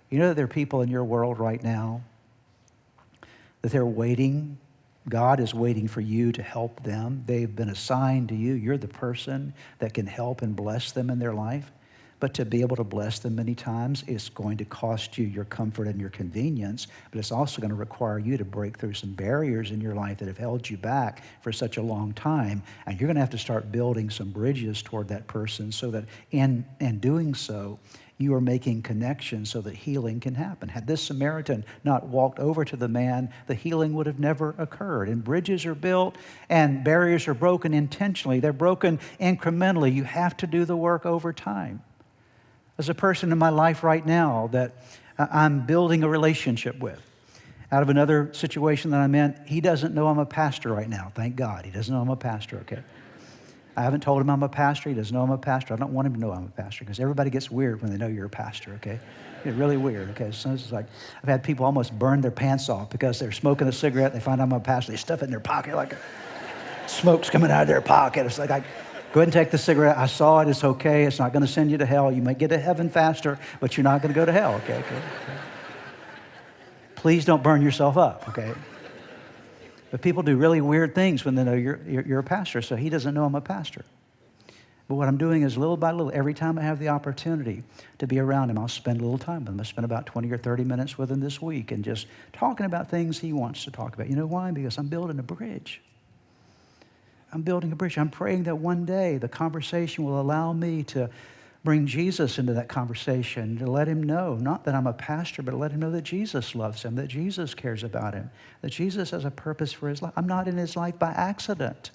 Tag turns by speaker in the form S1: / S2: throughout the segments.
S1: You know that there are people in your world right now that they're waiting. God is waiting for you to help them. They've been assigned to you. You're the person that can help and bless them in their life. But to be able to bless them many times is going to cost you your comfort and your convenience, but it's also going to require you to break through some barriers in your life that have held you back for such a long time. And you're going to have to start building some bridges toward that person so that in doing so, you are making connections so that healing can happen. Had this Samaritan not walked over to the man, the healing would have never occurred. And bridges are built and barriers are broken intentionally. They're broken incrementally. You have to do the work over time. There's a person in my life right now that I'm building a relationship with. Out of another situation that I'm in, he doesn't know I'm a pastor right now. Thank God. He doesn't know I'm a pastor, okay? I haven't told him I'm a pastor. He doesn't know I'm a pastor. I don't want him to know I'm a pastor because everybody gets weird when they know you're a pastor, okay? It's really weird, okay? So it's like I've had people almost burn their pants off because they're smoking a cigarette. They find I'm a pastor. They stuff it in their pocket like smoke's coming out of their pocket. It's like, go ahead and take the cigarette. I saw it. It's okay. It's not going to send you to hell. You might get to heaven faster, but you're not going to go to hell, okay? Please don't burn yourself up, okay? But people do really weird things when they know you're a pastor, so he doesn't know I'm a pastor. But what I'm doing is little by little, every time I have the opportunity to be around him, I'll spend a little time with him. I spend about 20 or 30 minutes with him this week and just talking about things he wants to talk about. You know why? Because I'm building a bridge. I'm building a bridge. I'm praying that one day the conversation will allow me to bring Jesus into that conversation, to let him know, not that I'm a pastor, but to let him know that Jesus loves him, that Jesus cares about him, that Jesus has a purpose for his life. I'm not in his life by accident.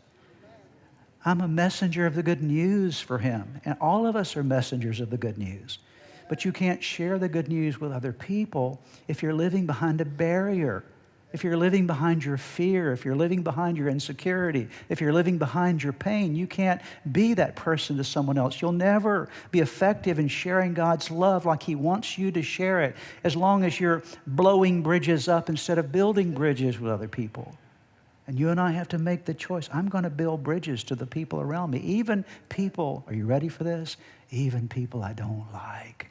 S1: I'm a messenger of the good news for him. And all of us are messengers of the good news. But you can't share the good news with other people if you're living behind a barrier. If you're living behind your fear, if you're living behind your insecurity, if you're living behind your pain, you can't be that person to someone else. You'll never be effective in sharing God's love like he wants you to share it, as long as you're blowing bridges up instead of building bridges with other people. And you and I have to make the choice. I'm going to build bridges to the people around me, even people, are you ready for this? Even people I don't like.